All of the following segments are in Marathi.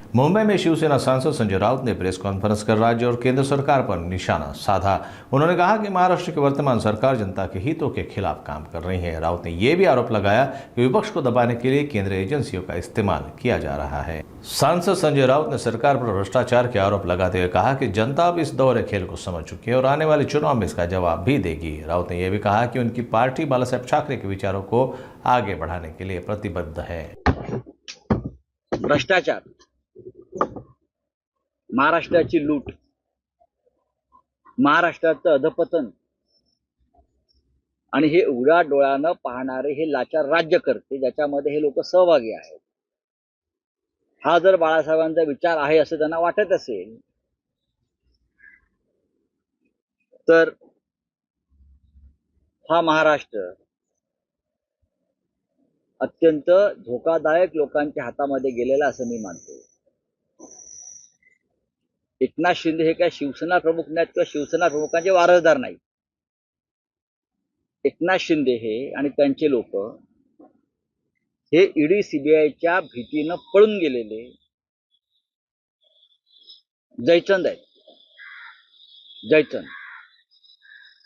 मुंबई में शिवसेना सांसद संजय राउत ने प्रेस कॉन्फ्रेंस कर राज्य और केंद्र सरकार पर निशाना साधा। उन्होंने कहा कि महाराष्ट्र की वर्तमान सरकार जनता के हितों के खिलाफ काम कर रही है। राउत ने यह भी आरोप लगाया कि विपक्ष को दबाने के लिए केंद्रीय एजेंसियों का इस्तेमाल किया जा रहा है। सांसद संजय राउत ने सरकार पर भ्रष्टाचार के आरोप लगाते हुए कहा कि जनता अब इस दोहरे खेल को समझ चुकी है और आने वाले चुनाव में इसका जवाब भी देगी। राउत ने यह भी कहा कि उनकी पार्टी बाला साहेब ठाकरे के विचारों को आगे बढ़ाने के लिए प्रतिबद्ध है। भ्रष्टाचार, महाराष्ट्राची लूट, महाराष्ट्राचं अधपतन आणि हे उघड्या डोळ्यानं पाहणारे हे लाचार राज्यकर्ते ज्याच्यामध्ये हे लोक सहभागी आहेत, हा जर बाळासाहेबांचा विचार आहे असं त्यांना वाटत असेल तर हा महाराष्ट्र अत्यंत धोकादायक लोकांच्या हातामध्ये गेलेला असं मी मानतो। एकनाथ शिंदे हे काय शिवसेना प्रमुख नाहीत किंवा शिवसेना प्रमुखांचे वारसदार नाही। एकनाथ शिंदे हे आणि त्यांचे लोक हे ईडी सीबीआयच्या भीतीनं पळून गेलेले जयचंद आहेत। जयचंद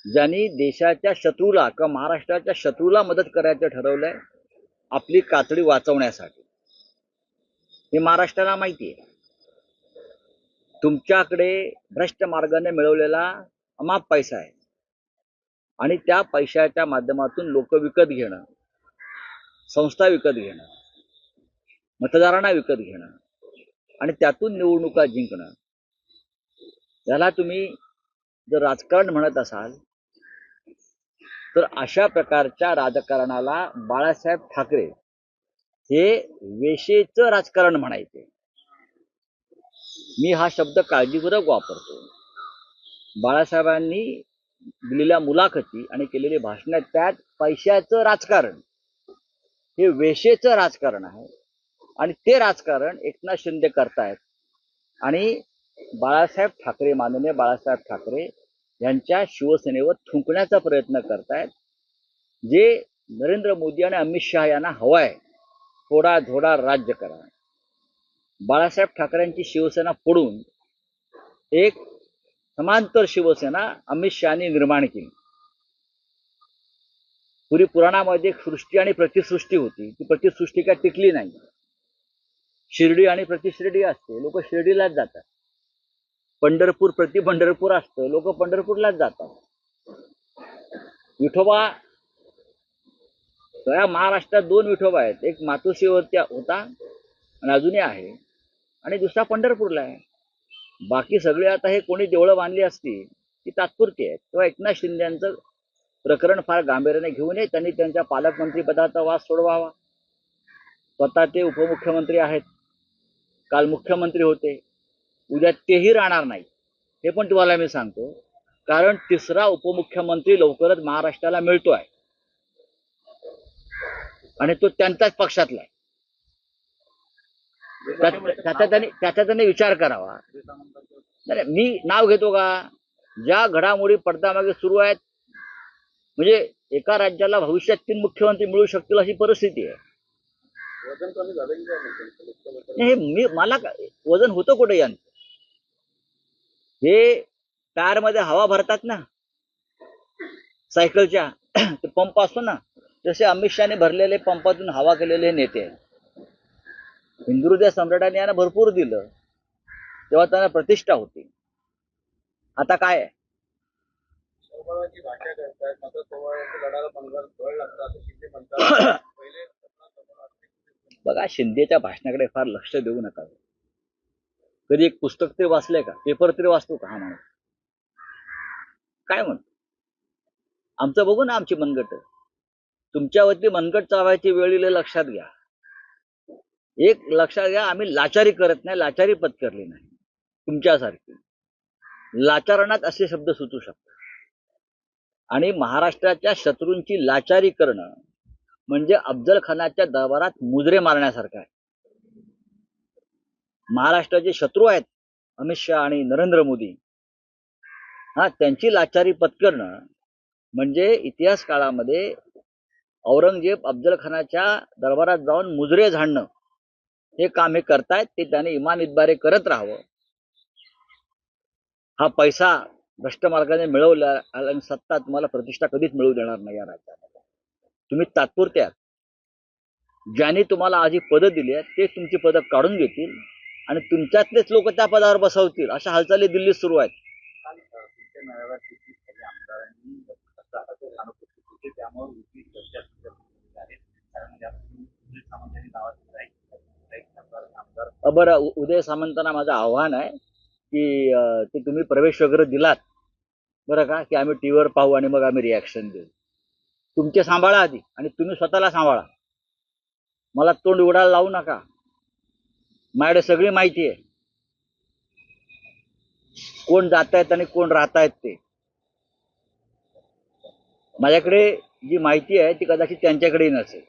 ज्यांनी देशाच्या शत्रूला किंवा महाराष्ट्राच्या शत्रूला मदत करायचं ठरवलंय आपली कातडी वाचवण्यासाठी। हे महाराष्ट्राला माहिती आहे। तुमच्याकडे भ्रष्ट मार्गाने मिळवलेला अमाप पैसा आहे आणि त्या पैशाच्या माध्यमातून लोक विकत घेणं, संस्था विकत घेणं, मतदारांना विकत घेणं आणि त्यातून निवडणुका जिंकणं, याला तुम्ही जर राजकारण म्हणत असाल तर अशा प्रकारच्या राजकारणाला बाळासाहेब ठाकरे हे वेशेचं राजकारण म्हणायचे। मी हा शब्द काळजीपूर्वक वापरतो। बाळासाहेबांनी दिलेल्या मुलाखती आणि केलेली भाषणे त्यात पैशाचं राजकारण हे वेशेचं राजकारण आहे आणि ते राजकारण एकनाथ शिंदे करतायत आणि बाळासाहेब ठाकरे, माननीय बाळासाहेब ठाकरे यांच्या शिवसेनेवर थुंकण्याचा प्रयत्न करतायत। जे नरेंद्र मोदी आणि अमित शहा यांना हवाय थोडा थोडा राज्य करा। बाळासाहेब ठाकरेंची शिवसेना फोडून एक समांतर शिवसेना अमित शहानी निर्माण केली। पूर्वी पुराणामध्ये एक सृष्टी आणि प्रतिसृष्टी होती, ती प्रतिसृष्टी काय टिकली नाही। शिर्डी आणि प्रतिशिर्डी असते, लोक शिर्डीलाच जातात। पंढरपूर प्रति पंढरपूर असतं, लोक पंढरपूरलाच जातात। विठोबा, या महाराष्ट्रात दोन विठोबा आहेत, एक मातोश्रीवरती होता आणि अजूनही आहे आणि दुसरा पंढरपूरला आहे। बाकी सगळे आता हे कोणी देवळं बांधली असती ती तात्पुरती आहेत। तेव्हा एकनाथ शिंदे यांचं प्रकरण फार गांभीर्याने घेऊ नये, त्यांनी त्यांच्या पालकमंत्री पदाचा वाद सोडवावा। स्वतः ते उपमुख्यमंत्री आहेत, काल मुख्यमंत्री होते, उद्या तेही राहणार नाही हे पण तुम्हाला मी सांगतो, कारण तिसरा उपमुख्यमंत्री लवकरच महाराष्ट्राला मिळतोय आणि तो त्यांच्याच पक्षातला आहे। त्याचा त्यांनी विचार करावा। नाही, मी नाव घेतो का? ज्या घडामोडी पडद्यामागे सुरू आहेत, म्हणजे एका राज्याला भविष्यात 3 मुख्यमंत्री मिळू शकतील अशी परिस्थिती आहे। मी मला वजन होतं कुठे यांचं? हे टायर मध्ये हवा भरतात ना सायकलच्या, ते पंप असतो ना, जसे अमित शहाने भरलेले पंपातून हवा केलेले नेते आहेत। हिंदुहृदय सम्राटांनी यांना भरपूर दिलं तेव्हा त्यांना प्रतिष्ठा होती। आता काय आहे? बघा, शिंदेच्या भाषणाकडे फार लक्ष देऊ नका। कधी एक पुस्तक तरी वाचलंय का? पेपर तरी वाचतो का हा माणूस? काय म्हणतो? आमचं बघू ना आमची मनगट। तुमच्यावरती मनगट चावायची वेळ येईल लक्षात घ्या। एक लक्षात घ्या, आम्ही लाचारी करत नाही, लाचारी पत्करली नाही। तुमच्यासारखी लाचारणात असे शब्द सुचू शकतात आणि महाराष्ट्राच्या शत्रूंची लाचारी करणं म्हणजे अफजल खानाच्या दरबारात मुजरे मारण्यासारखं आहे। महाराष्ट्राचे शत्रू आहेत अमित शहा आणि नरेंद्र मोदी, हा त्यांची लाचारी पत्करणं म्हणजे इतिहास काळामध्ये औरंगजेब अफजल खानाच्या दरबारात जाऊन मुजरे झाडणं हे काम हे करतायत ते त्याने इमान इतबारे करत राहावं. हा पैसा भ्रष्ट मार्गाने मिळवला आणि सत्ता तुम्हाला प्रतिष्ठा कधीच मिळवू देणार नाही या राज्यात. तुम्ही तात्पुरते आहात. ज्यांनी तुम्हाला आधी पदं दिली आहेत तेच तुमची पदं काढून घेतील आणि तुमच्यातलेच लोक त्या पदावर बसवतील. अशा हालचाली दिल्लीत सुरू आहेत. बरं, उदय सामंतांना माझं आव्हान आहे की ते तुम्ही प्रवेश वगैरे दिलात बरं का, की आम्ही टीव्हीवर पाहू आणि मग आम्ही रिॲक्शन देऊ. तुमचे सांभाळा आधी आणि तुम्ही स्वतःला सांभाळा. मला तोंड उघडायला लावू नका. माझ्याकडे सगळी माहिती आहे कोण जात आहेत आणि कोण राहत आहेत ते. माझ्याकडे जी माहिती आहे ती कदाचित त्यांच्याकडेही नसेल.